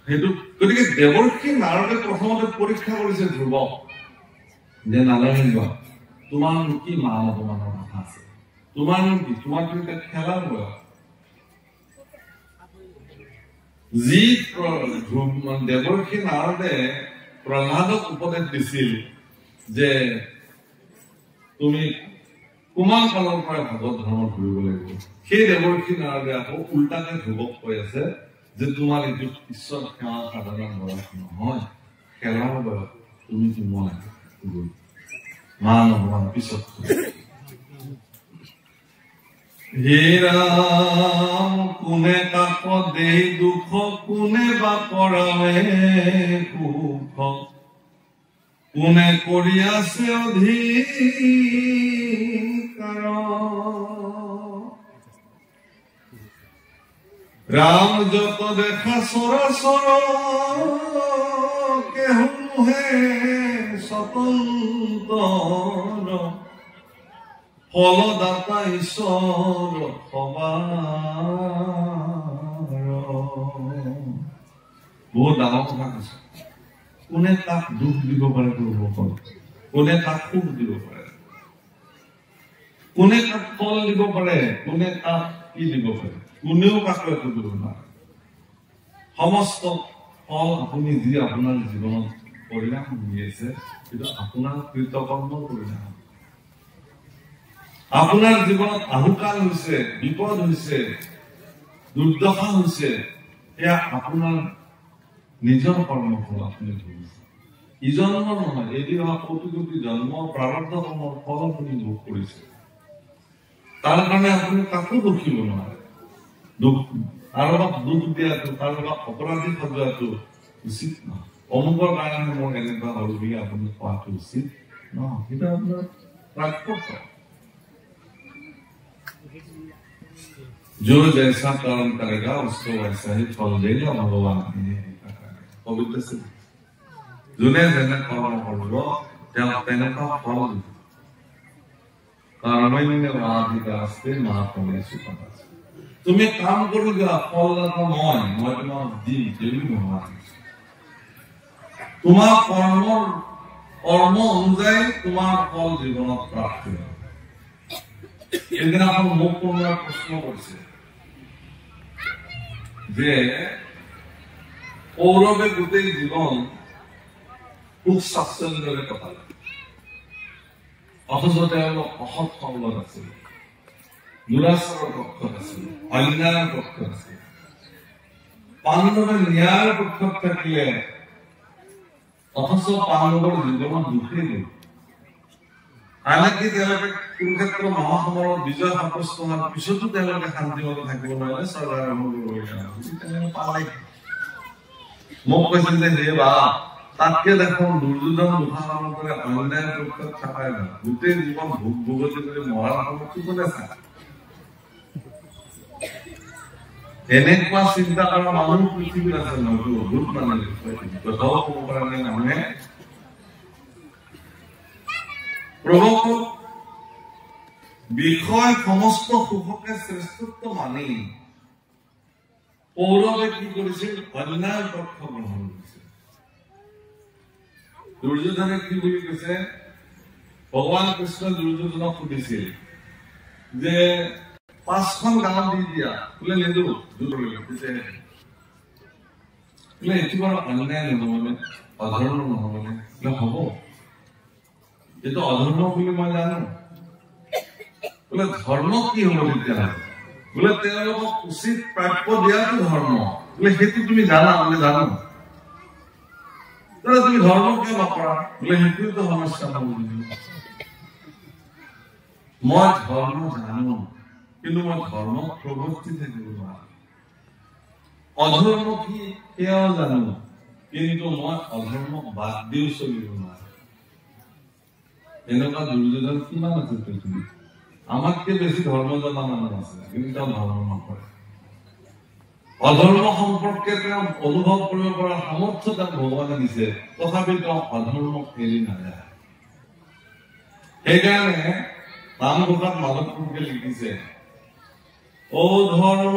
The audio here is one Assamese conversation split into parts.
সেইটো গতিকে দেৱৰ্ষি নাৰদে প্ৰথমতে পৰীক্ষা কৰিছে ধ্ৰুৱক যে নালাগিব তোমাৰ কি মান অপমানৰ কথা আছে, তোমাৰ কি তোমাৰ কিন্তু খেলাৰ বয়স। যি দেৱৰ্ষি নাৰদে প্ৰহ্লাদক উপদেশ দিছিল যে তুমি কুমাৰ কালৰ পৰা ভাগৱত ধৰ্ম ধৰিব লাগিব, সেই দেৱৰ্ষি নাৰদে আকৌ উল্টাকে ধ্ৰুৱক কৈ আছে যে তোমাৰ এইটো ঈশ্বৰ সেৱা সাধনাৰ বয়স নহয়, খেলাৰ বয়স। তুমি মই মান অপমান পিছত হে ৰাম কোনে কাক দেই দুখ, কোনে বা কৰাৱে সুখ, কোনে কৰি আছে অধিকাৰ। ৰাম যত দেখা চৰাচৰ কেহুহে স্বতন্ত্ৰ, ফলদাতা ঈশ্বৰ সবাৰ। বহুত ডাঙৰ কথা কৈছে। কোনে তাক দুখ দিব পাৰে প্ৰভুসকল, কোনে তাক সুখ দিব পাৰে, কোনে তাক ফল দিব পাৰে, কোনে তাক কি দিব পাৰে, কোনেও কাকো একো দিব নোৱাৰে। সমস্ত ফল আপুনি যি আপোনাৰ জীৱনত পৰিণাম হৈ আছে সেইটো আপোনাৰ কৃতকৰ্মৰ পৰিণাম। আপোনাৰ জীৱনত আহুকাল হৈছে, বিপদ হৈছে, দুৰ্দশা হৈছে, এয়া আপোনাৰ নিজৰ কৰ্মফল আপুনি ভুগিছে। ইজন্মৰ নহয়, এদিন অহা কোটি কোটি জন্ম প্ৰাৰব্ধ কৰ্মৰ ফল আপুনি ভোগ কৰিছে। তাৰ কাৰণে আপুনি কাকো দুখিব নোৱাৰে। কাৰোবাক দুখ দিয়াটো, কাৰোবাক অপৰাধী সজোৱাটো উচিত নহয়। অমুকৰ কাৰণে মোৰ এনেকুৱা হল বুলি আপুনি কোৱাটো উচিত নহয়, সেইটো আপোনাৰ প্ৰাপ্য। जो जैसा कर्म करेगा उसको वैसा ही फल देगा भगवान। पवित्र से যোনে যেনে কৰ্ম কৰিব তেওঁ তেনেকুৱা ফল দিব। কৰ্মণ্যেৱাধিকাৰস্তে মা ফলেষু কদাচন। তুমি কাম কৰি যোৱা, ফলদাতা মই তোমাক দিম বুলি ভগৱান। তোমাৰ কৰ্ম অনুযায়ী তোমাৰ ফল জীৱনত প্ৰাপ্তি হ'ব। এদিনাখন মোক কোনোবাই প্ৰশ্ন কৰিছে যে কৌৰৱে গোটেই জীৱন সুখ স্বাচ্ছন্দ্যৰে কটালে, অথচ তেওঁলোক অসৎ সংগত আছিল, দুৰাচাৰৰ পক্ষত আছিল, অন্যায়ৰ পক্ষত আছিল। পাণ্ডৱে ন্যায়ৰ পক্ষত থাকিলে, অথচ পাণ্ডৱৰ জীৱনত দুখেই গল। আনকি তেওঁলোকে কুৰুক্ষেত্ৰ মহাসমৰত বিজয় সাব্যস্ত হোৱাৰ পিছতো তেওঁলোকে শান্তিমতে থাকিব নোৱাৰিলে, চৰ্দাৰ মোক কৈছিল যে হে বা তাতকে দেখোন দুৰ্যোধন দুঃশাসন কৰে অন্যায়ৰ পক্ষত থকাই না, গোটেই জীৱন ভোগ ভোগতি কৰি মৰাৰ সময়ত কি কোনে চায়? এনেকুৱা চিন্তা কৰা মানুহ পৃথিৱীত আছে নহয়তো, বহুত মানুহ কথাও ক'ব পৰা নাই মানুহে। প্ৰভু বিষয় সমস্ত সুখকে শ্ৰেষ্ঠত্ব মানি কৌৰৱে কি কৰিছিল? অন্যায়ৰ পক্ষ গ্ৰহণ কৰিছিল। দুৰ্যোধনে কি বুলি কৈছে? ভগৱান কৃষ্ণ দুৰ্যোধনক সুধিছিল যে 5খন গাঁও দি দিয়া, বোলে নিদো, এইটো বাৰু অন্যায় নহবনে, অধৰ্ম নহবনে? হব, এইটো অধৰ্ম বুলি মই জানো। বোলে ধৰ্ম কি হব তেতিয়া? বোলে তেওঁলোকক উচিত প্ৰাপ্য দিয়াটো ধৰ্ম। বোলে সেইটো তুমি জানা? বোলে জানো। তুমি ধৰ্ম কিয় নকৰা? বোলে সেইটোতো সমস্যা নহয়। মই ধৰ্ম জানো, কিন্তু মই ধৰ্ম প্ৰৱৰ্তি থাকিব নোৱাৰো। অধৰ্ম কি সেয়াও জানো, কিন্তু মই অধৰ্মক বাদ দিও চলিব নোৱাৰো। এনেকুৱা দুৰ্যোধন কিমান আছে পৃথিৱীত? আমাতকে বেছি ধৰ্ম জনা মানুহ আছে, কিন্তু তেওঁ ধৰ্ম নকৰে। অধৰ্ম সম্পৰ্কে তেওঁ অনুভৱ কৰিব পৰা সামৰ্থ্য তেওঁক ভগৱানে দিছে, তথাপি তেওঁ অধৰ্মক এৰি নাযায়। সেইকাৰণে নামঘোষাত মাধৱপুৰুষে লিখিছে, অ ধৰ্ম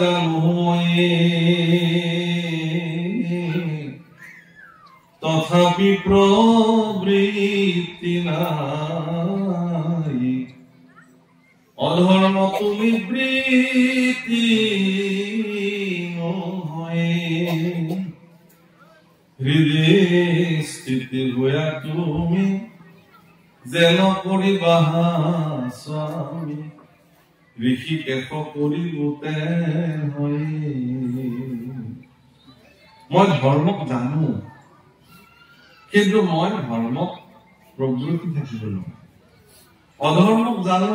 জানো মই তথাপি প্ৰবৃত্তি নাই অধৰ্ম তুমি বৃত্তি নহয় হৃদয় স্থিতি হইয়া তুমি যেন কৰিবা স্বামী ঋষিকেশ কৰিলোতে হয় মই ধৰ্মক জানো কিন্তু মই ধৰ্মক প্ৰবৃত্তি থাকিব নোৱাৰো অধৰ্মক জানো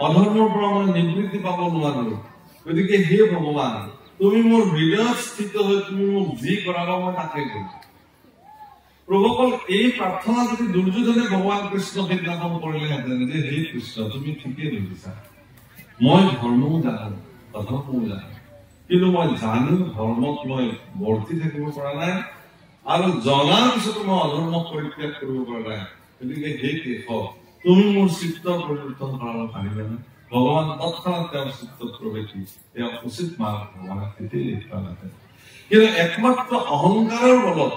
অধৰ্মৰ পৰা মই নিবৃত্তি পাব নোৱাৰো গতিকে হে ভগৱান তুমি মোৰ হৃদয়ত স্থিত হৈ তুমি মোক যি কৰাবা মই তাকে কৰিম প্ৰভুকল এই প্ৰাৰ্থনা যদি দুৰ্যোধনে ভগৱান কৃষ্ণ সিদ্ধান্ত কৰিলেহেঁতেন যে হে কৃষ্ণ তুমি ঠিকেই বুজিছা মই ধৰ্মও জানো অধৰ্মও জানো কিন্তু মই জানো ধৰ্মক মই বৰ্তি থাকিব পৰা নাই আৰু জনাৰ পিছতো মই অধৰ্মক পৰিত্যাগ কৰিব পৰা নাই গতিকে হে কেশৱ তুমি মোৰ চিত্ত পৰিৱৰ্তন কৰাব পাৰিবানে ভগৱান তৎক্ষণাৎ তেওঁৰ চিত্তত প্ৰৱেশি তেওঁ উচিত মাৰ্গ ভগৱানে তেতিয়াই দেখুৱা নাথাকে কিন্তু একমাত্ৰ অহংকাৰৰ বলত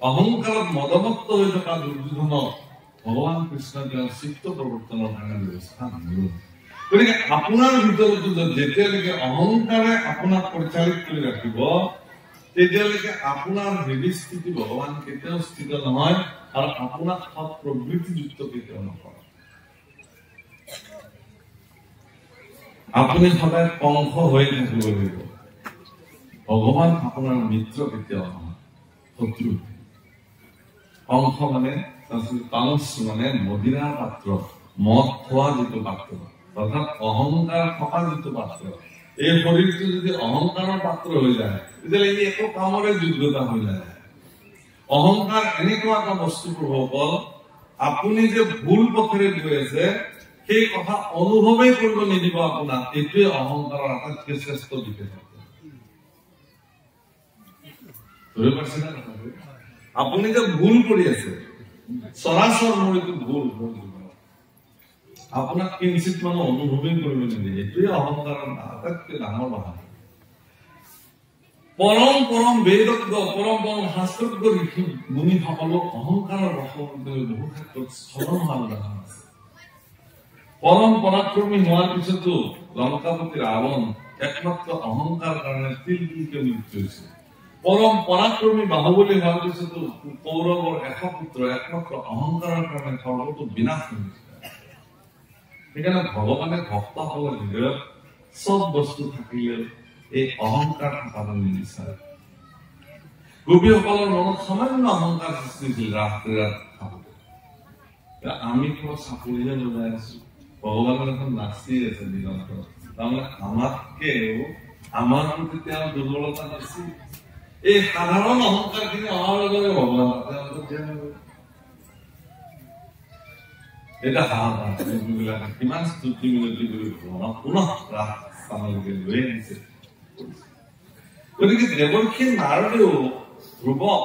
অহংকাৰত মদমত্ত হৈ থকা দুৰ্যোধনক ভগৱান কৃষ্ণ তেওঁৰ চিত্ত প্ৰৱৰ্তনৰ কাৰণে ব্যৱস্থা নল'লে গতিকে আপোনাৰ ভিতৰতো যেতিয়ালৈকে অহংকাৰে আপোনাক পৰিচালিত কৰি ৰাখিব তেতিয়ালৈকে আপোনাৰ হৃদয় স্থিতি ভগৱান কেতিয়াও স্থিত নহয় আৰু আপোনাক সৎ প্ৰবৃত্তিযুক্ত কেতিয়াও নকৰে আপুনি সদায় কংস হৈ থাকিব লাগিব ভগৱান আপোনাৰ মিত্ৰ কেতিয়াও নহয় শত্ৰু কংস মানে কংস মানে মদিৰাৰ পাত্ৰ মদ খোৱা যিটো পাত্ৰ অৰ্থাৎ অহংকাৰ থকা যিটো পাত্ৰ এই শৰীৰটো যদি অহংকাৰৰ পাত্ৰ হৈ যায় তেতিয়াহ'লে ই একো কামৰে যোগ্যতা হৈ যায় অহংকাৰ এনেকুৱা এটা বস্তু প্ৰভুসকল আপুনি যে ভুল পথেৰে গৈ আছে সেই কথা অনুভৱেই কৰিব নিদিব আপোনাক এইটোৱে অহংকাৰৰ আটাইতকৈ শ্ৰেষ্ঠ বিশেষত্ব ধৰি পাইছে নে আপুনি যে ভুল কৰি আছে চৰাচৰ মোৰ এইটো ভুল আপোনাক কিঞ্চিত মানে অনুভৱেই কৰিব নিদিয়ে এইটোৱে অহংকাৰৰ আটাইতকৈ ডাঙৰ বাধা পৰম পৰম বেদজ্ঞ পৰম পৰম শাস্ত্ৰজ্ঞ ঋষি মুনিসকলক অহংকাৰৰ বশৱৰ্তী বহু ক্ষেত্ৰত স্মৰণ হোৱা উদাহৰণ আছে পৰম পৰাক্ৰমী হোৱাৰ পিছতো লংকাপতি ৰাৱণ একমাত্ৰ অহংকাৰ কাৰণে তিল তিলকে মৃত্যু হৈছে পৰম পৰাক্ৰমী বাহুবলী হোৱাৰ পিছতো কৌৰৱৰ 100 পুত্ৰ একমাত্ৰ অহংকাৰৰ কাৰণে সৰ্বতো বিনাশ হৈছে সেইকাৰণে ভগৱানে ভক্তসকলৰ হৃদয়ত চব বস্তু থাকিলে এই অহংকাৰ থকাটো নিবিচাৰে গোপীসকলৰ মনত সামান্য অহংকাৰ সৃষ্টি হৈছিল ৰাত্ৰিৰাত খাবলৈ আমি পুৰা চাপৰিহে বজাই আছো ভগৱানৰ এখন নাচি আছে দিনত তাৰমানে আমাতকেও আমাৰ প্ৰতি তেওঁৰ দুৰ্বলতা বেছি এই সাধাৰণ অহংকাৰ খিনি অহাৰ লগে লগে ভগৱান এটা হাহাকাৰ কিমান স্তুতি মিনতি কৰি ভগৱানক পুনঃ স্থানলৈকে লৈ আহিছে গতিকে দেৱৰ্ষী নাৰদেও ধ্ৰুৱক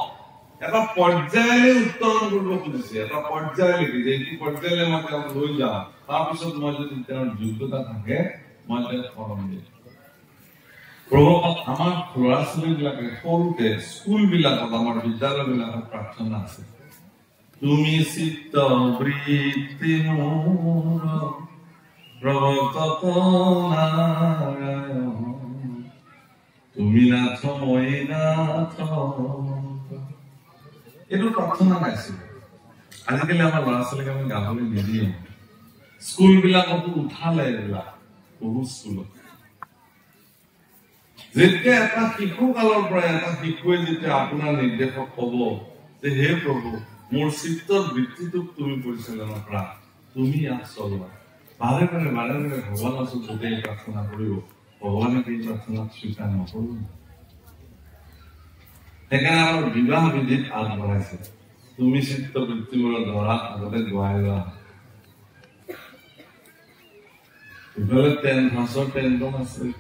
এটা পৰ্যায়লৈ উত্তৰণ কৰিব খুজিছে এটা পৰ্যায়লৈকে যে এইটো পৰ্যায়লৈ মই তেওঁক লৈ যাওঁ তাৰপিছত মই যদি তেওঁৰ যোগ্যতা থাকে মই তেওঁক শৰণ দিম প্ৰভুক আমাৰ ল'ৰা ছোৱালী বিলাকে সৰুতে স্কুল বিলাকত আমাৰ বিদ্যালয় বিলাকত প্ৰাৰ্থনা আছে তুমি চিত্ত বৃত্তি মোৰ প্ৰৱৰ্তক নাৰায়ণ তুমি নাথ মই নাথ এইটো প্ৰাৰ্থনা গাইছিল আজিকালি আমাৰ ল'ৰা ছোৱালীক আমি গাবলৈ নিদিয়ে স্কুল বিলাকতো উঠালে এইবিলাক বহু স্কুলত যেতিয়া এটা শিশু কালৰ পৰা এটা শিশুৱে যেতিয়া আপোনাৰ নিৰ্দেশক কব যে হে প্ৰভু মোৰ চিত্তৰ বৃত্তিটোক তুমি পৰিচালনা কৰা তুমি ইয়াক চলোৱা বাৰে বাৰে ভগৱানৰ ওচৰত গোটেই প্ৰাৰ্থনা কৰিব ভগৱানে এই প্ৰাৰ্থনাক স্বীকাৰ নকৰিব সেইকাৰণে আমাৰ বিবাহ বিধিত আগবঢ়াইছে তুমি চিত্ত বৃত্তিবোৰৰ ধৰা আগতে গোৱাই লোৱা ইফালে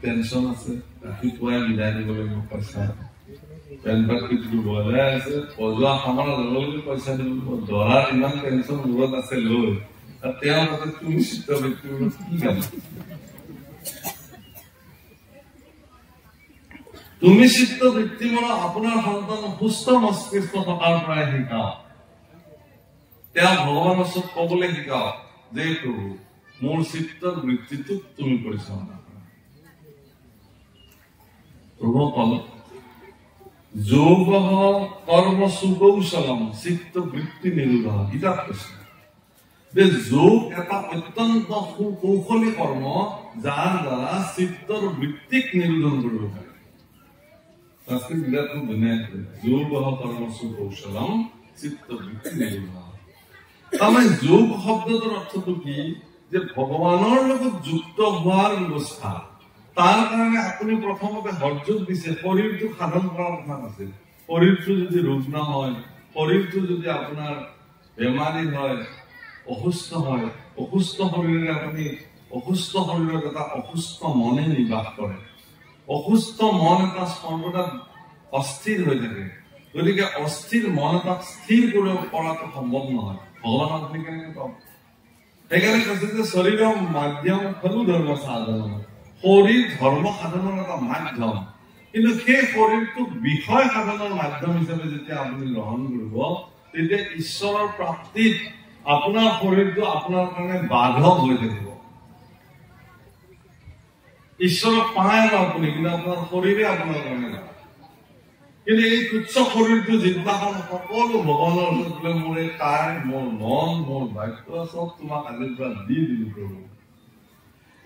টেনচন আছে ৰাতিপুৱাই বিদায় দিব লাগিব পইচা বজাই আছে বজোৱা সামৰা লগে লগে পইচা দিব লাগিব দৰাৰ ইমান টেনচন মূৰত আছে লৈ তেওঁৰ মতে তুমি চিত্ত বৃত্তিবোৰত কি কাম তুমি চিত্ত বৃত্তিমূলক আপোনাৰ সন্তান সুস্থ মস্তিষ্ক থকাৰ পৰাই শিকাওক। তেওঁ ভগৱানৰ ওচৰত কবলৈ শিকাওক যে প্ৰভু মোৰ চিত্তৰ বৃত্তিটোক তুমি পৰিচালনা কৰা। প্ৰভু কল যোগ কৰ্ম সুকৌশলম চিত্ত বৃত্তি নিৰোধ গীতাত কৈছে যে যোগ এটা অত্যন্ত সুকৌশলী কৰ্ম যাৰ দ্বাৰা চিত্তৰ বৃত্তিক নিৰোধন কৰিব পাৰি। যোগ কৰ্ম সুকৌশলম চিত্ত বৃত্তি নিৰোধ। তাৰমানে যোগ শব্দটোৰ অৰ্থটো কি যে ভগৱানৰ লগত যুক্ত হোৱাৰ ব্যৱস্থা। তাৰ কাৰণে আপুনি প্ৰথমতে হৰযোগ দিছে, শৰীৰটো সাধন কৰাৰ কথা নাছিল। শৰীৰটো যদি ৰুগ্ন হয়, শৰীৰটো যদি আপোনাৰ বেমাৰী হয়, অসুস্থ হয়, অসুস্থ শৰীৰে আপুনি অসুস্থ শৰীৰত এটা অসুস্থ মনে নিবাস কৰে। অসুস্থ মন এটা সৰ্বদা অস্থিৰ হৈ থাকে। গতিকে অস্থিৰ মন এটাক স্থিৰ কৰিব পৰাটো সম্ভৱ নহয়। ভগৱান আপুনি কেনেকে পাব? সেইকাৰণে কৈছে যে শৰীৰৰ মাধ্যম খলু ধৰ্ম সাধন। শৰীৰ ধৰ্ম সাধনৰ এটা মাধ্যম, কিন্তু সেই শৰীৰটোক বিষয় সাধনৰ মাধ্যম হিচাপে যেতিয়া আপুনি গ্ৰহণ কৰিব, তেতিয়া ঈশ্বৰৰ প্ৰাপ্তিত আপোনাৰ শৰীৰটো আপোনাৰ কাৰণে বাধক হৈ থাকিব। ঈশ্বৰক পায় ন আপুনি, কিন্তু আপোনাৰ শৰীৰে আপোনাৰ কাৰণে নহয়। কিন্তু এই তুচ্ছ শৰীৰটো যিদিনাখন সকলো ভগৱানৰ ওচৰত মোৰ এই কায়, মোৰ মন, মোৰ বাক্য চব তোমাক আজিৰ পৰা দি দিলো প্ৰভু,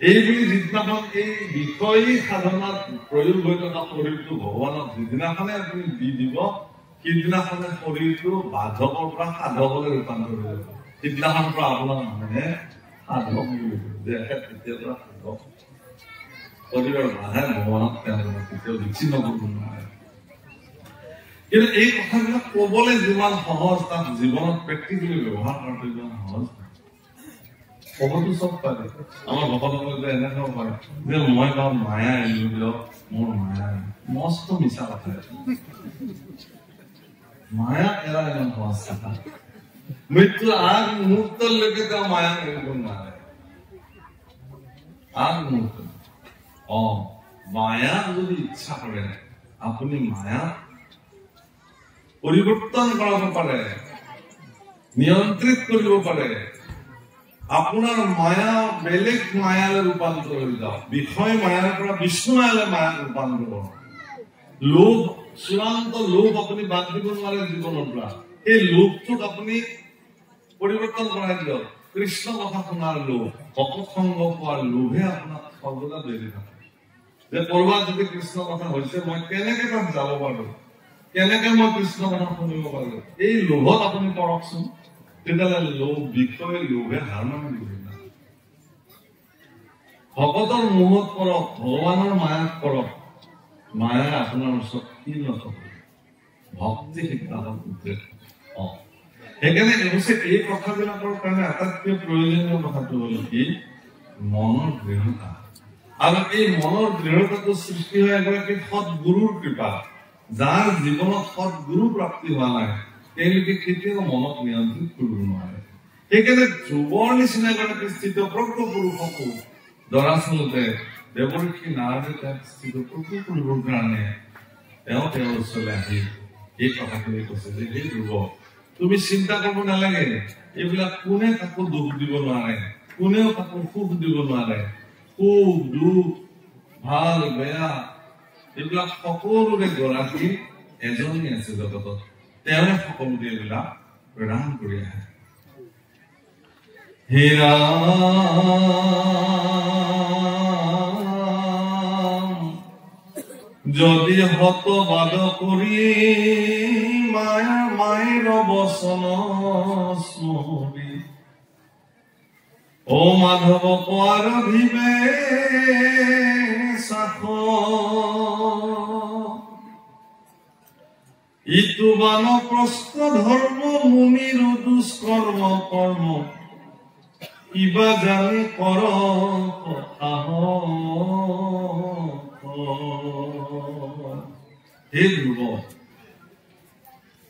এইবুলি যিদিনাখন এই বিষয়ী সাধনাত প্ৰয়োগ হৈ থকা শৰীৰটো ভগৱানক যিদিনাখনে আপুনি দি দিব, সিদিনাখনে শৰীৰটো বাধকৰ পৰা সাধকলৈ ৰূপান্তৰ হৈ যাব। সিদিনাখনৰ পৰা আপোনাৰ মানুহে সাধক বুলি যে তেতিয়াৰ পৰা সাধক শৰীৰৰ বাধাই ভগৱানক তেওঁলোকে কেতিয়াও বিচ্ছিন্ন কৰিব নোৱাৰে। কিন্তু এই কথাবিলাক কবলৈ যিমান সহজ, তাক জীৱনত প্ৰেক্টিকেলি ব্যৱহাৰ কৰাটো ইমান সহজ নহয়। কবতো চব পাৰে। আমাৰ ভকতসকলে যে এনেকুৱা পাৰে যে মই বা মায়া এৰিলো দিয়ক, মোৰ মায়া মস্ত মিছা কথা। মায়া এৰা ইমান সহজ কথা। মৃত্যুৰ আগ মুহূৰ্তলৈকে তেওঁ মায়া এৰিব নোৱাৰে। আগ মুহূৰ্ত মায়া যদি ইচ্ছা কৰে আপুনি মায়া পৰিৱৰ্তন কৰাব পাৰে, নিয়ন্ত্ৰিত কৰিব পাৰে। আপোনাৰ মায়া বেলেগ মায়ালৈ ৰূপান্তৰ হৈ যাওক। বিষয় মায়াৰ পৰা বিষ্ণু মায়ালৈ মায়া ৰূপান্তৰ কৰক। লোভ, চূড়ান্ত লোভ আপুনি বাদ দিব নোৱাৰে জীৱনৰ পৰা। এই লোভটোক আপুনি পৰিৱৰ্তন কৰাই দিয়ক। কৃষ্ণ কথা শুনাৰ লোভ, ভকত সংগ পোৱাৰ লোভে আপোনাক সৰ্বদা বেৰি থাকে। যে কৰবাত যদি কৃষ্ণ কথা হৈছে, মই কেনেকে তাত যাব পাৰো, কেনেকে মই কৃষ্ণ কথা শুনিব পাৰো, এই লোভত আপুনি কৰকচোন। তেতিয়াহ'লে লোভ, বিষয় লোভে হাৰ মানি দিব। ভকতৰ মোহত কৰক, ভগৱানৰ মায়াত কৰক। মায়াই আপোনাৰ ওচৰত কি নথব, ভক্তি শিক্ষাৰ উদ্দেশ্য। সেইকাৰণে এই কথাবিলাকৰ কাৰণে আটাইতকৈ প্ৰয়োজনীয় কথাটো হল কি মনৰ দৃঢ়তা। আৰু এই মনৰ দৃঢ়তাটো সৃষ্টি হয় এগৰাকী সৎগুৰুৰ কৃপা। যাৰ জীৱনত সৎগুৰু প্ৰাপ্তি হোৱা নাই, তেওঁলোকে কেতিয়াও মনক নিয়ন্ত্ৰিত কৰিব নোৱাৰে। সেইকাৰণে ধ্ৰুৱৰ নিচিনা এগৰাকী স্থিতপ্ৰজ্ঞ পুৰুষকো দৰাচলতে দেৱৰ্ষি নাৰদে তাক স্থিতপ্ৰজ্ঞ কৰিবৰ কাৰণে তেওঁ তেওঁৰ ওচৰলৈ আহি এই কথাখিনি কৈছে যে সেই ধ্ৰুৱ, তুমি চিন্তা কৰিব নালাগে। এইবিলাক কোনে কাকো দুখ দিব নোৱাৰে, কোনেও কাকো সুখ দিব নোৱাৰে। সুখ, দুখ, ভাল, বেয়া এইবিলাক সকলোৰে গৰাকী এজনী আছে জগতত। তেওঁ সকলোকে এইবিলাক প্ৰদান কৰি আহে। হে ৰাম, যদি হতবাদ কৰি মায়া মায়ের বচন স্মরি, ও মাধব পার ভিবে সাখ, ইতু বানপ্রস্থ ধর্ম মুনির দুষ্কর্ম কর্ম, কিবা জানি কর হে ধ্ৰুৱ,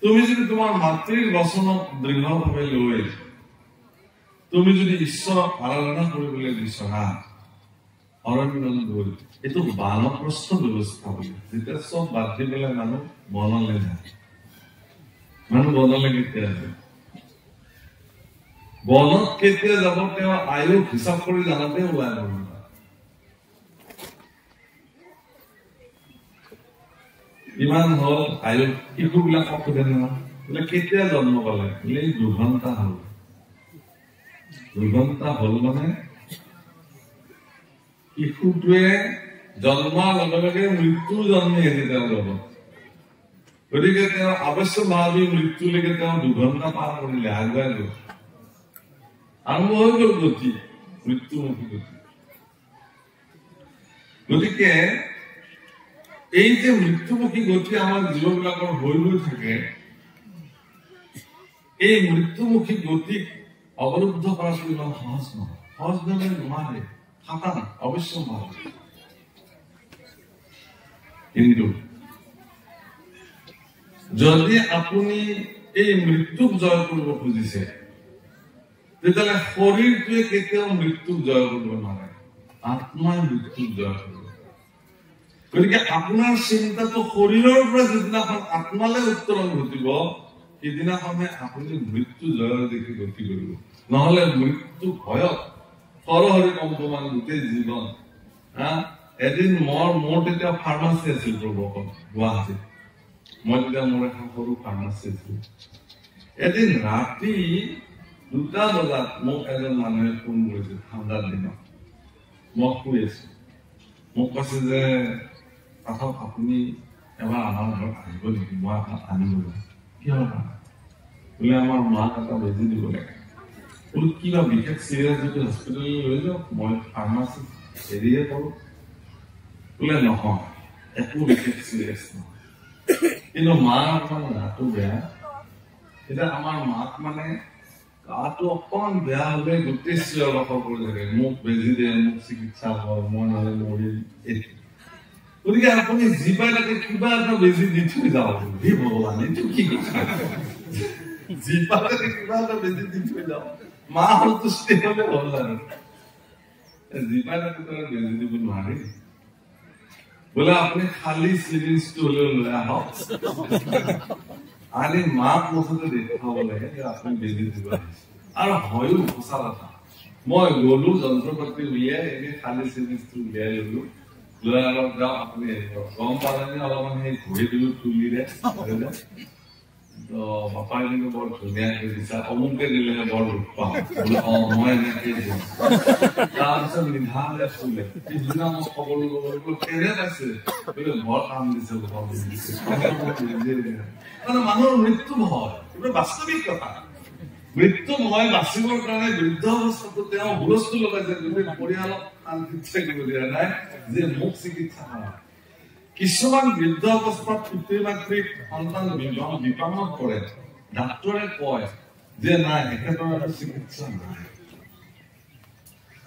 তুমি যদি তোমাৰ মাতৃৰ বচনক দৃঢ়ভাৱে লৈ তুমি যদি ঈশ্বৰক আৰাধনা কৰিবলৈ বিচৰা, অৰণ্যলৈ গ'ল। এইটো বানপ্ৰস্থ ব্যৱস্থা বুলি। যেতিয়া চব বাদ দি পেলাই মানুহ বনলৈ যায়, মানুহ বনলৈ কেতিয়া যায়? বনত কেতিয়া যাব তেওঁ আয়ুস হিচাপ কৰি জানতে ওলাই গ'ল। ইমান হল আয়ুস। শিশুবিলাকক সোধে নহয়, বোলে কেতিয়া জন্ম পালে? বোলে 2 ঘণ্টা হল। 2 ঘণ্টা হল মানে শিশুটোৱে জন্মৰ লগে লগে মৃত্যু জন্মি আছে তেওঁৰ লগত। গতিকে তেওঁ অৱশ্যে ভাবি মৃত্যুলৈকে তেওঁ 2 ঘণ্টা পাৰ কৰিলে, আগুৱাই গল, আৰম্ভ হৈ গল গতি, মৃত্যুমুখী গতি। গতিকে এই যে মৃত্যুমুখী গতি আমাৰ জীৱবিলাকৰ হৈ গৈ থাকে, এই মৃত্যুমুখী গতিক অৱৰুদ্ধ কৰাটো ইমান সহজ নহয়। সহজ নহয় নোৱাৰে, সাধাৰণ অৱশ্য নহয়। কিন্তু যদি আপুনি এই মৃত্যুক জয় কৰিব খুজিছে, তেতিয়াহ'লে শৰীৰটোৱে কেতিয়াও মৃত্যুক জয় কৰিব নোৱাৰে, আত্মাই মৃত্যুক জয় কৰিব। গতিকে আপোনাৰ চিন্তাটো শৰীৰৰ পৰা যিদিনাখন আত্মালৈ উত্তৰণ ঘটিব, সেইদিনাখনে আপুনি মৃত্যু জয়ৰ দিশে গতি কৰিব। নহলে মৃত্যু ভয়ত সৰহৰি কম্পমান গোটেই জীৱন। এদিন মোৰ তেতিয়া ফাৰ্মাচী আছিল প্ৰবকত গুৱাহাটীত। মই তেতিয়া মোৰ এখন সৰু ফাৰ্মাচী আছিল। এদিন ৰাতি 2টা বজাত মোক এজন মানুহে ফোন কৰিছিল, ঠাণ্ডাৰ দিনত। মই শুই আছো। মোক কৈছে যে পাঠক আপুনি এবাৰ আমাৰ ঘৰত আহিব নেকি? মই আপোনাক আনিব লাগে। কিহৰ কাৰণে? বোলে আমাৰ মাক এটা বেজি দিব লাগে। বোলো কিবা বিশেষ চিৰিয়াছ যদি হস্পিটেললৈ লৈ যাওক, মই ফাৰ্মাচী হেৰিয়ে কৰো। বোলে নহয়, একো বিশেষ চিৰিয়াছ নহয়, কিন্তু মাৰ অকমান গাটো বেয়া। এতিয়া আমাৰ মাক মানে গাটো অকমান বেয়া হলে গোটেই চিঞৰ বাখৰ কৰি থাকে, মোক বেজি দিয়ে, মোক চিকিৎসা কৰ, মই নহলে মৰিম। গতিকে আপুনি যি পাই তাকে কিবা এটা বেজি দি থৈ যাওক। হে ভগৱান, এইটো কি কথা? যি পাই তাকে কিবা এটা বেজি দি থৈ যাওক, মা সন্তুষ্টি হলে হ'ল আৰু। যি পাই তাকে বেজি দিব নোৱাৰি। বোলে আপুনি খালি চিৰিঞ্জটো হলেও লৈ আহক, আনি মাক মুঠতে দেখুৱাব লাগে যে আপুনি বেজি দিব আহিছে। আৰু হয়ো সঁচা কথা, মই গলো যন্ত্ৰ পাতি উলিয়াই এনে খালি চিৰিঞ্জটো উলিয়াই ললো, লৈ অলপ যাওঁ আপুনি গম পালে অলপমান সেই ঘূৰি দিলো তুলিৰে। বাপাই কিন্তু বৰ ধুনীয়াকে দিছা, অমুকে দিলেহে বৰ দুখ পাওঁ। বোলে মই এনেকে দিম। তাৰপিছত নিধানে চুলে। পিছদিনা মই খবৰ কেনে পাইছে, বোলে বৰ কাম দিছে, মানে মানুহৰ মৃত্যু ভয়, এইটো বাস্তৱিক কথা। মৃত্যু ভয় বাচিবৰ কাৰণে বৃদ্ধ অৱস্থাটো তেওঁ হুলস্থুল লগাইছে, গোটেই পৰিয়ালক শান্তিত থাকিব দিয়া নাই যে মোক চিকিৎসা কৰা। কিছুমান বৃদ্ধ অৱস্থাত পিতৃ মাতৃক সন্তান বিপাঙত পৰে, ডাক্তৰে কয় যে নাই এখেতৰ এটা চিকিৎসা নাই,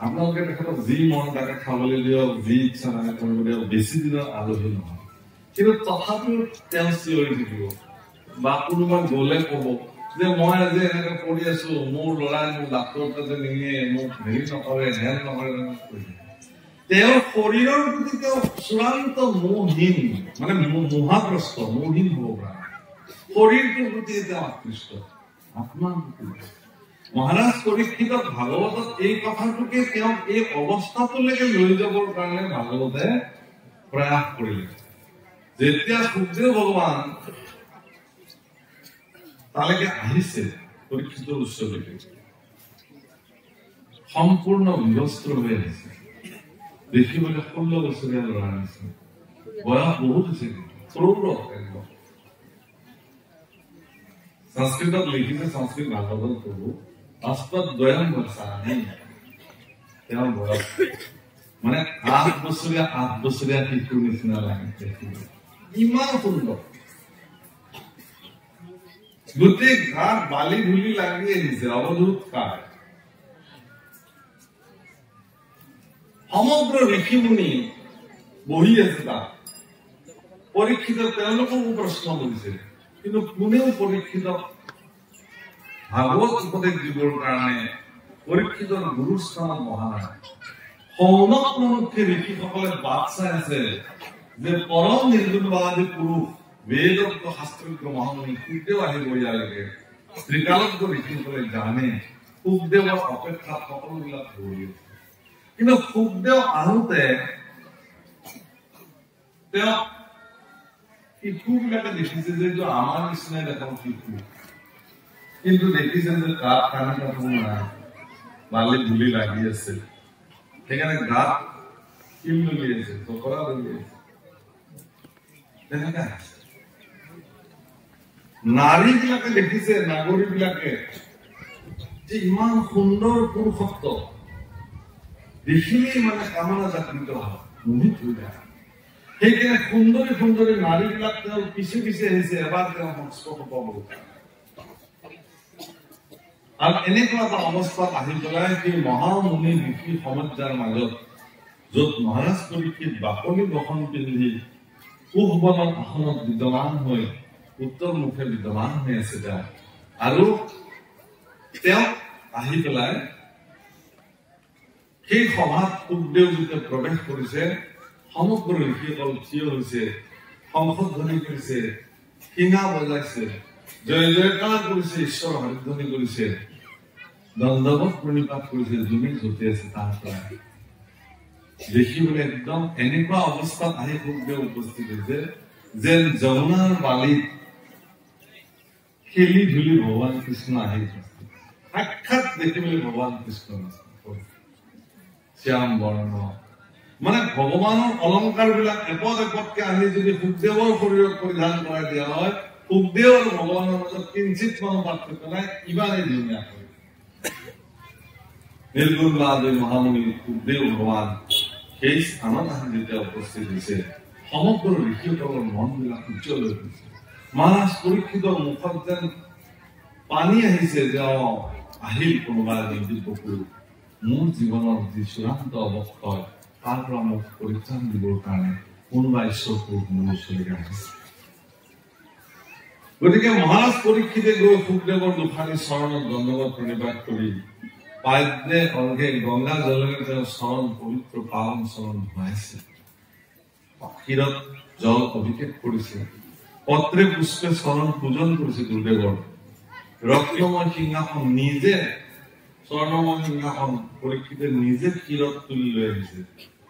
আপোনালোকে তেখেতক যি মন তাকে খাবলৈ দিয়ক, যি ইচ্ছা তাকে কৰিব দিয়ক, বেছি দিনৰ আলহী নহয়। কিন্তু তথাপিও তেওঁ চিঞৰি থাকিব, বা কোনোবা গলে কব যে মই আজি এনেকে কৰি আছো, মোৰ লৰাই মোক ডাক্তৰৰ তাতে নিয়ে, মোক হেৰি নকৰে, হেন নকৰে। তেওঁৰ শৰীৰৰ প্ৰতি তেওঁ চূড়ান্ত মোহহীন, মানে মোহাগ্ৰস্ত, মোহহীন হব পাৰে। শৰীৰটোৰ প্ৰতি তেওঁ আকৃষ্ট, আত্মাৰ প্ৰতি। মহাৰাজ পৰীক্ষিতক ভাগৱতত এই কথাটোকে তেওঁক এই অৱস্থাটোলৈকে লৈ যাবৰ কাৰণে ভাগৱতে প্ৰয়াস কৰিলে। যেতিয়া সুখদেৱ ভগৱান তালৈকে আহিছে পৰীক্ষিতৰ উৎসলৈকে, সম্পূৰ্ণ বিবস্ত্ৰ হৈ আহিছে। দেখিবলৈ 16 বছৰীয়া ল'ৰা নিচিনা, বয়স বহুত হৈছে, একদম। সংস্কৃতত লিখিছে, সংস্কৃত ভাগৱত প্ৰভু অষ্টদ্বয়ম বৰ্ষাণি, তেওঁৰ বয়স মানে 8 বছৰীয়া শিশুৰ নিচিনা লাগে। ইমান সুন্দৰ, গোটেই গাত বালি ধূলি লাগি আহিছে, অৱধূত কাৰ। সমগ্ৰ ঋষিমুনি বহি আছে তাত। পৰীক্ষিত তেওঁলোককো প্ৰশ্ন কৰিছে, কিন্তু কোনেও পৰীক্ষিতক ভাগৱত উপদেশ দিবৰ কাৰণে পৰীক্ষিতৰ গুৰুস্থানত বহা নাই। সৌনক মুখে ঋষিসকলে বাট চাই আছে যে পৰম নিৰ্গুণবাদী পুৰুষ বেদজ্ঞ শাস্ত্ৰজ্ঞ মহামুনি সুখদেৱ আহিব ইয়ালৈকে ত্ৰিকালজ্ঞ ঋষিসকলে জানে সুখদেৱৰ অপেক্ষাত সকলোবিলাক ধৰি আছে কিন্তু সুখদেৱ আহোঁতে তেওঁ শিশুবিলাকে দেখিছে যে এইটো আমাৰ নিচিনাই দেখাব শিশু কিন্তু দেখিছে যে গাত কানি কাপোৰ নাই বালি ধূলি লাগি আছে সেইকাৰণে গাত শিল ললি আছে টকৰা ললি আছে তেনেকা নাৰী বিলাকে দেখিছে নাগৰী বিলাকে যে ইমান সুন্দৰ পুৰুষত্ব দেখিলেই মানে কামনা জাগৃত হয় মোহিত হৈ যায় সেইকাৰণে সুন্দৰী সুন্দৰী নাৰীবিলাক তেওঁৰ পিছে পিছে আহিছে এবাৰ তেওঁ সংস্পৰ্শ পাব আৰু এনেকুৱা এটা অৱস্থাত আহি পেলাই সেই মহামুনি ঋষি সমাজৰ মাজত য'ত মহাৰাজ পৰীক্ষিত বাকলি বসন পিন্ধি কুশবনৰ আসনত বিদ্যমান হৈ উত্তৰ মুখে বিদ্যমান হৈ আছে তেওঁ আৰু তেওঁ আহি পেলাই সেই সভাত সুখদেৱ যেতিয়া প্ৰৱেশ কৰিছে সমগ্ৰ ঋষিসকল থিয় হৈছে শংখধ্বনি কৰিছে শিঙা বজাইছে জয় জয়কাৰ কৰিছে ঈশ্বৰ হৰিধ্বনি কৰিছে দণ্ডৱত প্ৰণিপাত কৰিছে যোনে য'তে আছে তাৰ পৰা দেখিবলৈ একদম এনেকুৱা অৱস্থাত আহি সুখদেৱ উপস্থিত হৈছে যেন যমুনাৰ বালিত খেলি ধূলি ভগৱান কৃষ্ণ আহি সাক্ষাৎ দেখিবলৈ ভগৱান কৃষ্ণ শ্যাম বৰ্ণ মানে ভগৱানৰ অলংকাৰ বিলাক এপদ এপদকে আনি যদি সুখদেৱৰ শৰীৰত পৰিধান কৰাই দিয়া হয় সুখদেৱ আৰু ভগৱানৰ মাজত কিঞ্চিত কোনো পাৰ্থক্য নাই ইমানেই ধুনীয়া হয় নিৰ্গুণবাদী মহামুনি সুখদেৱ ভগৱান সেই স্থানত আহি যেতিয়া উপস্থিত হৈছে সমগ্ৰ ঋষিসকলৰ মন বিলাক উজ্জ্বল হৈ গৈছে মহাৰাজ পৰীক্ষিতৰ মুখত যেন পানী আহিছে যে আহিল কোনোবা এজন দিব্য পুৰুষ মোৰ জীৱনৰ যি চূড়ান্ত অৱক্ষয় তাৰ পৰা মোক পৰিত্ৰাণ দিবৰ কাৰণে কোনোবা ঈশ্বৰ পুৰুষ মোৰ ওচৰলৈ আহিছে গতিকে মহাৰাজ পৰীক্ষিতে গৈ সুখদেৱৰ দুখানি চৰণত দণ্ডৱত প্ৰণিপাত কৰি পাদ্যে অৰ্ঘে গংগা জলেৰে তেওঁ চৰণ পবিত্ৰ পাৱন চৰণ ধুৱাইছে ক্ষীৰত জল অভিষেক কৰিছে পত্ৰে পুষ্পে চৰণ পূজন কৰিছে গুৰুদেৱৰ ৰক্তময় সিংহাসন নিজে স্বৰ্ণময় সিংহাসন পৰীক্ষিতে নিজে ক্ষীৰত তুলি লৈ আহিছে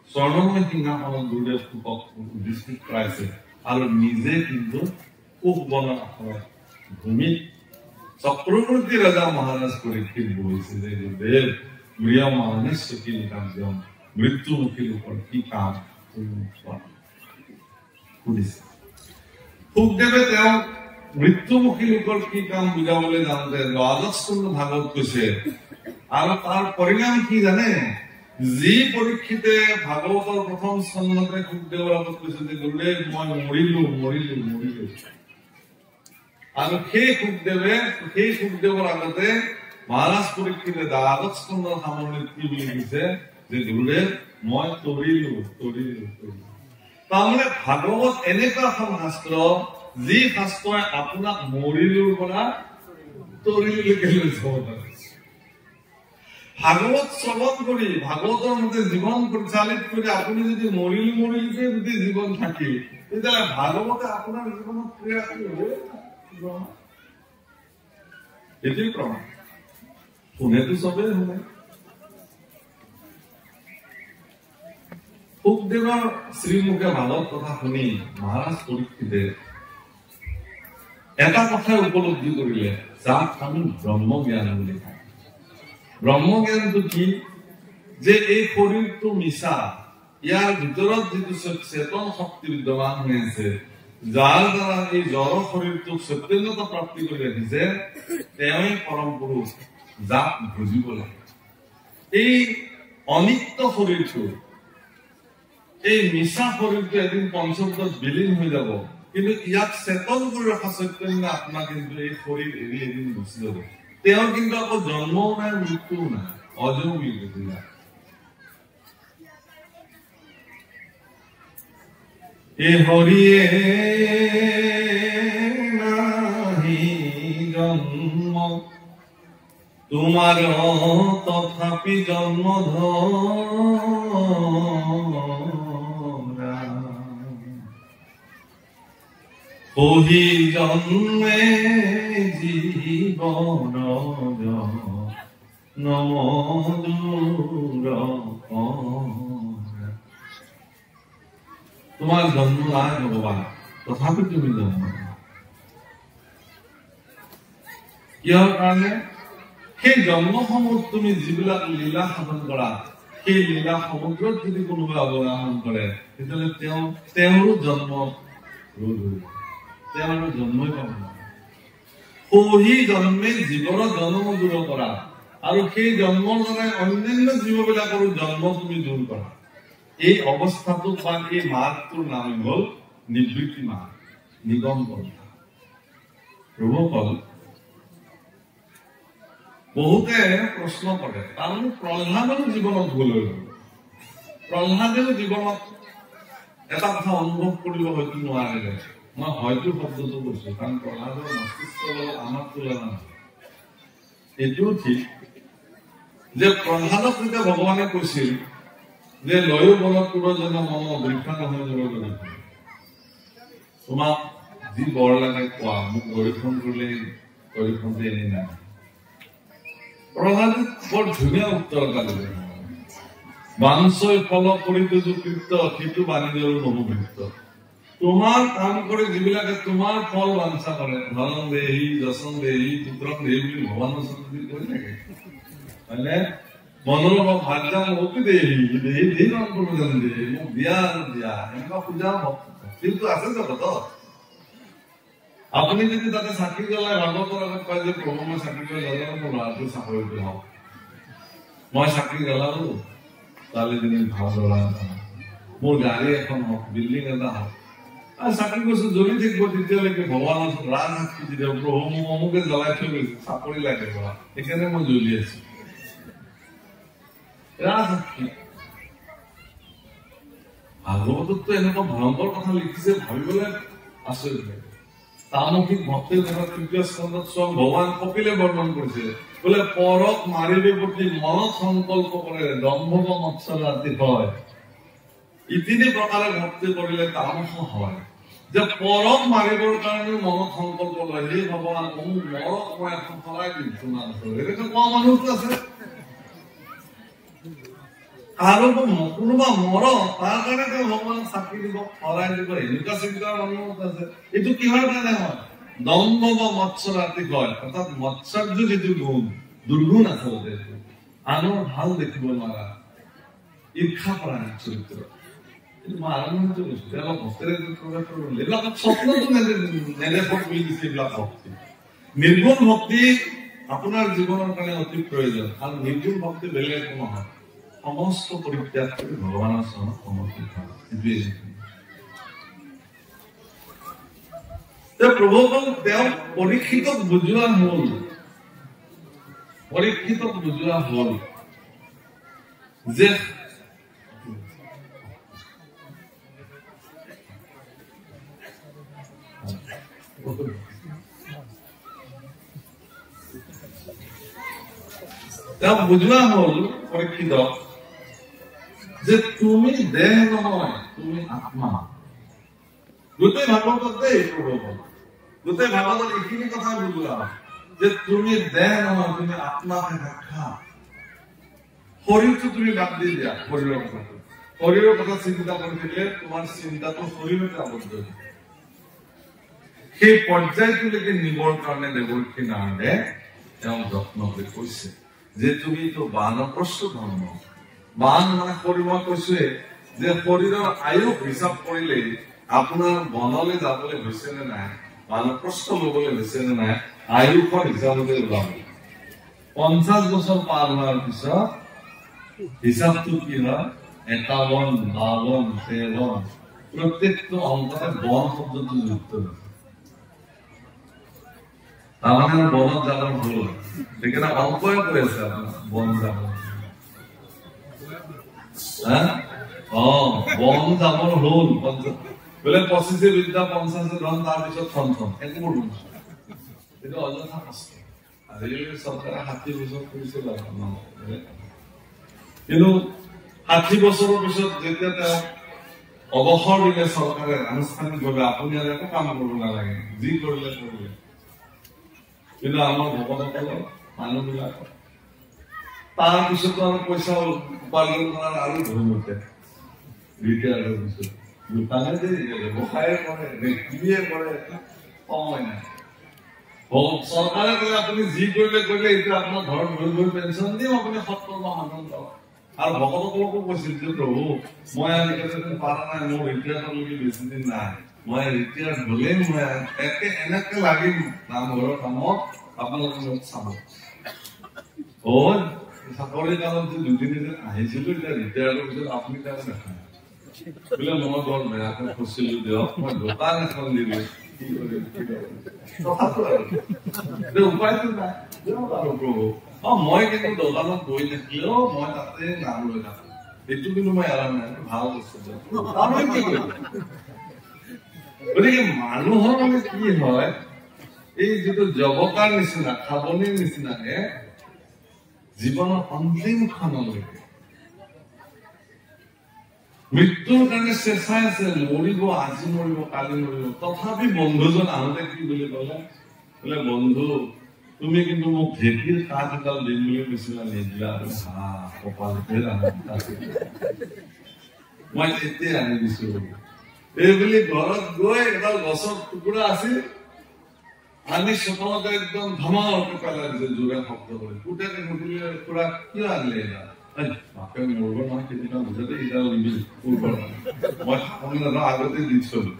স্বৰ্ণময় সিংহাসনত গুৰুদেৱ সুখক উপস্থিত কৰাইছে আৰু নিজে কিন্তু সুখ বনৰ আসনত ভূমিত চক্ৰৱৰ্তী ৰজা মহাৰাজ পৰীক্ষিত বহিছে যে গুৰুদেৱ ম্ৰিয়মানেশ্বকিল কাৰ্যম মৃত্যুমুখী লোকৰ কি কাম সুধিছে সুখদেৱে তেওঁ মৃত্যুমুখী লোকৰ কি কাম বুজাবলৈ যাওঁতে দ্বাদশ স্কন্ধ ভাগৱত কৈছে আৰু তাৰ পৰিণাম কি জানে যি পৰীক্ষিতে ভাগৱতৰ প্ৰথম স্কন্ধতে সুখদেৱৰ আগত কৈছে যে গুৰুদেৱ মই মৰিলো আৰু সেই সুখদেৱৰ আগতে মহাৰাজ পৰীক্ষিতে দ্বাদশ স্কন্ধৰ সামৰণিত কি বুলি কৈছে যে গুৰুদেৱ মই তৰিলো তাৰমানে ভাগৱত এনেকুৱা এখন শাস্ত্ৰ যি শাস্ত্ৰই আপোনাক মৰিলোৰ পৰা তৰিলৈকে লৈ যাব পাৰে ভাগৱত শ্ৰৱণ কৰি ভাগৱতৰ মতে জীৱন পৰিচালিত কৰি আপুনি যদি মৰিলোকে যদি জীৱন থাকিল তেতিয়াহ'লে ভাগৱতে আপোনাৰ জীৱনত ক্ৰিয়া কি হ'ব এইটোৱেই প্ৰমাণ শুনেতো চবেই শুনে সুখদেৱৰ শ্ৰীমুখে ভাগৱত কথা শুনি মহাৰাজ পৰীক্ষিতে এটা কথাই উপলব্ধি কৰিলে যাক আমি ব্ৰহ্মজ্ঞান বুলি কওঁ ব্ৰহ্মজ্ঞানটো কি যে এই শৰীৰটো মিছা ইয়াৰ ভিতৰত যিটো চেতন শক্তি বিদ্যমান হৈ আছে যাৰ দ্বাৰা এই জড় শৰীৰটোক চৈতন্যতা প্ৰাপ্তি কৰি ৰাখিছে তেওঁই পৰম পুৰুষ যাক বুজিব লাগে এই অনিত্য শৰীৰটো এই মিছা শৰীৰটো এদিন পঞ্চভূতত বিলীন হৈ যাব কিন্তু ইয়াক চেতন কৰি ৰখা চৈতন্য আত্মা কিন্তু এই শৰীৰ এৰি এদিন গুচি যাব তেওঁৰ কিন্তু আকৌ জন্মও নাই মৃত্যুও নাই অজৰ বুলি কৈছে এ হৰিয়ে নাহি জন্ম তোমাৰ তথাপি জন্ম ধৰা ওহি জন্মে জীবন নমদূৰ তোমাৰ জন্ম নাই ভগবান, তথাপি তুমি জন্ম কিহৰ কাৰণে? সেই জন্মসমূহ তুমি যিবিলাক লীলা সাধন কৰা, সেই লীলা সমগ্ৰত যদি কোনোবাই অৱগাহন কৰে, তেতিয়াহ'লে তেওঁৰো জন্ম ৰোধ হৈ যায়, তেওঁ আৰু জন্মই পাব নোৱাৰে। সহি জন্মে জীৱৰ জন্ম দূৰ কৰা, আৰু সেই জন্মৰ দ্বাৰাই অন্যান্য জীৱবিলাকৰো জন্ম তুমি দূৰ কৰা। এই অৱস্থাটো বা এই মাৰ্গটোৰ নাম হ'ল নিবৃত্তি মাৰ্গ, নিগম পন্থা। প্ৰভুসকল, বহুতে প্ৰশ্ন কৰে, তাৰমানে প্ৰহ্লাদৰো জীৱনত ভুল হৈ গ'ল। প্ৰহ্লাদেও জীৱনত এটা কথা অনুভৱ কৰিব হয়তো নোৱাৰিলে। মই হয়তো শব্দটো কৈছো, কাৰণ প্ৰহ্লাদৰ মস্তিষ্কৰ লগত আমাৰ তুলনা নহয়। এইটোও ঠিক যে প্ৰহ্লাদক যেতিয়া ভগৱানে কৈছিল যে লয়ো বলত পুৰজন মন বৃক্ষা নহয় জগত, তোমাক যি বৰ লাগে কোৱা, মোক পৰীক্ষণ কৰিলে পৰীক্ষণটো এনেই নাই। প্ৰহ্লাদে বৰ ধুনীয়া উত্তৰ এটা দিলে, বাঞ্ছয় ফল কৰিতো কৃত্য সেইটো বাণিজ্যৰ নমুবৃত্ত। তোমাৰ কাম কৰি যিবিলাকে তোমাৰ ফল বাঞ্ছা কৰে, ধন দেহি যশন দেহি পুত্ৰম দেহি বুলি ভগৱানৰ চন্দ্ৰ কৰি থাকে, হয়নে? মনোৰম ভাগ্যা মোকো দেহি দেহি দেহি নাম প্ৰয়োজন দেহি, মোক দিয়া দিয়া, এনেকুৱা পূজা ভক্তিটো আছে জগতত। আপুনি যদি তাতে চাকি জ্বলাই ভাগৱতৰ আগত কয় যে প্ৰভু মই চাকি জ্বলালো, মোৰ ল'ৰাটো চাকৰিটো হওক, মই চাকি জ্বলালো, ছোৱালীজনী ভাল ল'ৰা এটা, মোৰ গাড়ী এখন হওক, বিল্ডিং এটা হওক, আৰু চাকি কৈছো জ্বলি থাকিব, তেতিয়ালৈকে ভগৱানৰ ৰাজ সাক্ষী দি দিয়ক, প্ৰভু মোক অমুকে জ্বলাই থৈ গৈছে, চাকৰি লাগে ল'ৰা, সেইকাৰণে মই জ্বলি আছো। ৰাজ সাক্ষী। ভাগৱততো এনেকুৱা ভয়ংকৰ কথা লিখিছে, ভাবিবলৈ আচৰিত লাগে। তামসিক ভক্তিৰ ঘৰত তৃতীয় স্কন্ধত স্বয়ং ভগৱান কপিলে বৰ্ণন কৰিছে, বোলে পৰক মাৰিবে প্ৰতি মনত সংকল্প কৰে, দম্ভ মৎসৰ ৰাতি হয়। ই তিনি প্ৰকাৰে ভক্তি কৰিলে তামস হয়। যে পৰক মাৰিবৰ কাৰণে মনত সংকল্প লয়, সেই ভগৱান অমুক মৰক মই এখন সৰাই দিম তোমাৰ ওচৰত, এনেকে কোৱা মানুহটো আছে। আৰু কোনোবা মৰক, তাৰ কাৰণে তেওঁ ভগৱান চাকি দিব, সৰাই দিব, এনেকুৱা চিন্তাৰ মানুহ আছে। এইটো কিহৰ কাৰণে হয়? দম্ভ বা মৎসৰ ৰাতি হয়, অৰ্থাৎ মৎসৰ্য যিটো গুণ, দুৰ্গুণ আচলতে, আনৰ ভাল দেখিব নোৱাৰা, ঈৰ্ষা কৰা চৰিত্ৰ। মই আৰম্ভণিতে কৈছো, অলপ ভক্তিৰে এইবিলাকত স্বপ্নটো নেদেখক বুলি দিছে। এইবিলাক ভক্তি, নিৰ্গুণ ভক্তি আপোনাৰ জীৱনৰ কাৰণে অতি প্ৰয়োজন। আৰু নিৰ্গুণ ভক্তি বেলেগ একো নহয়, সমস্ত পৰিত্যাগ কৰি ভগৱানৰ চৰণত সমৰ্পিত হয়। প্ৰভুসকল, তেওঁ পৰীক্ষিতক বুজোৱা হল যে তেওঁ বুজোৱা হল পৰীক্ষিতক যে তুমি দেহ নহয়, তুমি আত্মা। গোটেই ভাগৱততে গোটেই ভাগৱতত এইখিনি কথা বুজোৱা যে তুমি দেহ নহয়, তুমি আত্মাকে দেখা। শৰীৰটো তুমি বাদ দি দিয়া, শৰীৰৰ কথাটো, শৰীৰৰ কথা চিন্তা কৰি থাকিলে তোমাৰ চিন্তাটো শৰীৰতে আবদ্ধ হৈ থাকে। সেই পৰ্যায়টোলৈকে নিবৰ কাৰণে দেৱৰ্ষী নাৰদে তেওঁ যত্ন কৰি কৈছে যে তুমিতো বানপ্ৰস্থ ধৰ্ম। বান মানে শৰীৰ, মই কৈছোৱে যে শৰীৰৰ আয়ুস হিচাপ কৰিলে আপোনাৰ বনলৈ যাবলৈ হৈছে নে নাই, বানপ্ৰস্থ লবলৈ হৈছে নে নাই, আয়ুসৰ হিচাপতে ওলাব। 50 বছৰ পাৰ হোৱাৰ পিছত হিচাপটো কি হয়? 51, 52, 53 প্ৰত্যেকটো অংকতে বন শব্দটো যুক্ত হৈছে। তাৰমানে বনত যাব ভুল, সেইকাৰণে অংকই কৈ আছে আপোনাৰ বন যাব। বন যাবৰ হল বোলে 25 বিদ্যা 50 ধন, তাৰপিছত ঠন ঠন, একো এইটো অযথা কষ্ট। আজিকালি চৰকাৰে 60 বছৰ কৰিছে কিন্তু 60 বছৰৰ পিছত যেতিয়া তেওঁ অৱসৰ দিলে চৰকাৰে আনুষ্ঠানিকভাৱে আপুনি আৰু একো কাম কৰিব নালাগে, যি কৰিলে কৰিলে। কিন্তু আমাৰ ভকতসকলৰ মানুহবিলাকৰ তাৰ পিছতো আৰু পইচা উপাৰ্জন কৰাৰ আৰু ধুম উঠে। ৰিটায়াৰৰ পিছত দোকানে ব্যৱসায় কৰে, বিক্ৰীয়ে কৰে, সময় নাই। চৰকাৰে কলে আপুনি যি কৰিলে কৰিলে, এতিয়া আপোনাৰ ঘৰত গৈ গৈ পেঞ্চন দিম, আপুনি সত্তৰ মাহ আনন্দ। আৰু ভকতসকলকো কৈছিল যে প্ৰভু মই পাৰা নাই, মোৰ ৰিটায়াৰলৈকে বেছি দিন নাই, মই ৰিটায়াৰ হলে মই এনেকে লাগিম নামঘৰৰ কামত, আপোনালোকে মোক চাব। চাকৰি কালত যে দুদিন আহিছিলো, এতিয়া ৰিটায়াৰৰ পিছত আপুনি তেওঁ দেখা বোলে মই বৰ বেয়াকৈ ফচিলো, দিয়ক মই দোকান এখন দিলো, উপায়টো নাই প্ৰভু। মই কিন্তু দোকানত গৈ থাকিলেও মই তাতে নাম লৈ থাকো, এইটো কিন্তু মই এৰা নাই, ভাল বস্তু। গতিকে মানুহৰ মানে কি হয়, এই যিটো জগতৰ নিচিনা খাবনিৰ নিচিনাকে জীৱনৰ অন্তিম ক্ষণলৈকে মৃত্যুৰ কাৰণে চেঁচাই আছে, মৰিব, আজি মৰিব, কালি মৰিব। তথাপি বন্ধুজন আহোঁতে কি বুলি কলে, বোলে বন্ধু তুমি কিন্তু মোক ঢেঁকীৰ কাঠ এডাল দিম বুলি কৈছিলা, নিদিলা। মই এতিয়া আনি দিছো এই বুলি ঘৰত গৈ এডাল গছৰ টুকুৰা আছিল, আনি চোতালতে একদম ধমালকে পেলাই দিছে, জোৰে শব্দ কৰি। পুতেকে সুধিলে খুৰা কিয় আনিলে এডাল? বাপে মৰিব নহয়, কেতিয়াবা বুজাতে এডাল নিবিল মই আগতে দি থলো।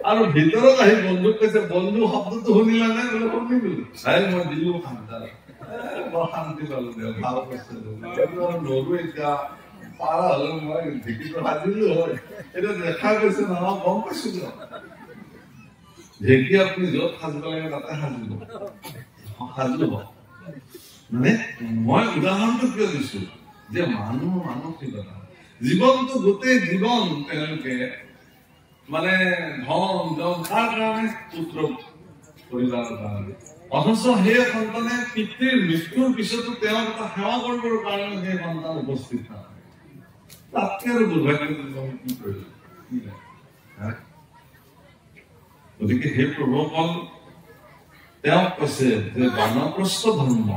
আৰু ভিতৰত আহি বন্ধুক কৈছে, বন্ধু শব্দটো শুনিলা নে? বোলে শুনিলো। চাই মই দিলো শান্তি, বৰ শান্তি পালো, ভাল কৈছে। নৰো এতিয়া পাৰা হলে মই ঢেঁকীটো সাজিলো হয়, এতিয়া দেখা গৈছে নহয়, গম পাইছো দিয়ক। ঢেঁকী আপুনি য'ত সাজিব লাগে তাতে সাজিব, সাজিব। মানে মই উদাহৰণটো কিয় দিছো যে মানুহ মানসিকতা, জীৱনটো গোটেই জীৱন তেওঁলোকে মানে ধন জন তাৰ কাৰণে পুত্ৰ পৰিবাৰৰ কাৰণে, অথচ সেই সন্তানে পিতৃৰ মৃত্যুৰ পিছতো তেওঁ এটা সেৱা কৰিবৰ কাৰণে সেই সন্তান উপস্থিত থাকে। তাতকে আৰু দুৰ্ভাগ্য কি কৰিল? গতিকে সেই প্ৰভুসকল তেওঁক কৈছে যে বানপ্ৰস্থ ধৰ্ম,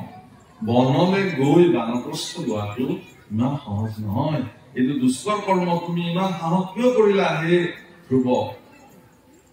বনলৈ গৈ বানপ্ৰস্থ লোৱাটো ইমান সহজ নহয়, এইটো দুষ্কৰ কৰ্ম, তুমি ইমান সাহস কিয় কৰিলা হে ধ্ৰুৱ?